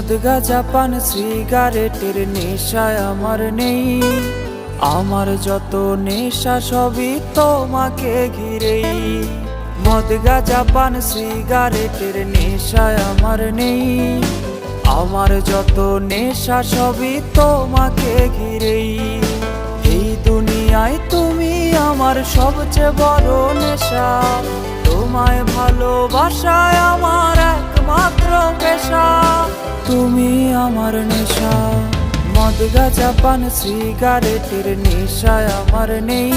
মদ গাঁজা পান সিগারেটের নেশায় আমার নেই, আমার যত নেশা সবই তোমাকে ঘিরেই। মদ গাঁজা পান সিগারেটের নেশায় আমার নেই, আমার যত নেশা সবই তোমাকে ঘিরেই। এই দুনিয়ায় তুমি আমার সবচেয়ে বড় নেশা, তোমায় ভালোবাসায় আমার একমাত্র পেশা। তুমি আমার নেশা, মদ গাঁজা পান সিগারেটের নেশায় আমার নেই,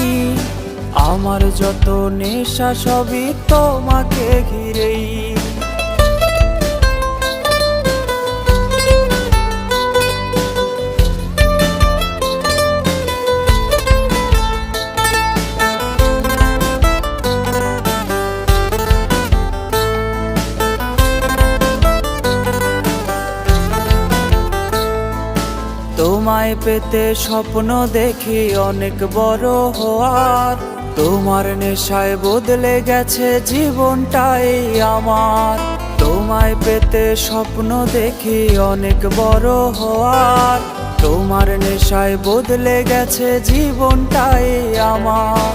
আমার যত নেশা সবই তোমাকে ঘিরেই। তোমায় পেতে স্বপ্ন দেখি অনেক বড় হওয়ার, তোমার নেশায় বদলে গেছে জীবনটাই আমার। তোমায় পেতে স্বপ্ন দেখি অনেক বড় হওয়ার, তোমার নেশায় বদলে গেছে জীবনটাই আমার।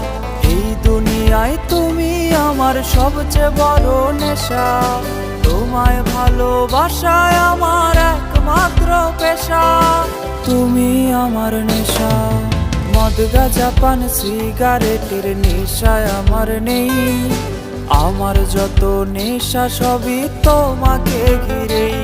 এই দুনিয়ায় তুমি আমার সবচেয়ে বড় নেশা, তোমায় ভালোবাসায় আমার একমাত্র পেশা। তুমি আমার নেশা, মদ গাঁজা পান সিগারেটের নেশায় আমার নেই, আমার যত নেশা সবই তোমাকে ঘিরেই।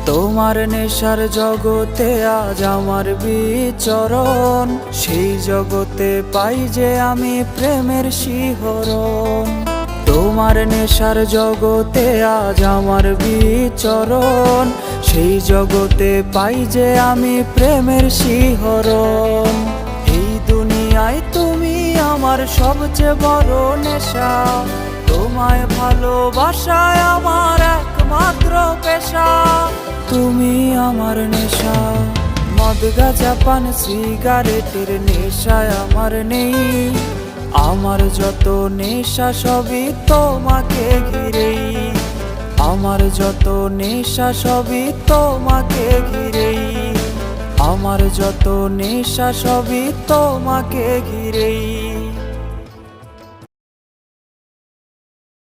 তোমার নেশার জগতে আজ আমার বিচরণ, সেই জগতে পাই যে আমি প্রেমের শিহরণ। তোমার নেশার জগতে আজ আমার বিচরণ, সেই জগতে পাই যে আমি প্রেমের শিহরণ। এই দুনিয়ায় তুমি আমার সবচেয়ে বড় নেশা, তোমায় ভালোবাসায় আমার একমাত্র পেশা। তুমি আমার নেশা, মদ গাঁজা পান সিগারেটের নেশায় আমার নেই, আমার যত নেশা সবই তোমাকে ঘিরেই। আমার যত নেশা সবই তোমাকে ঘিরেই, আমার যত নেশা সবই তোমাকে ঘিরেই।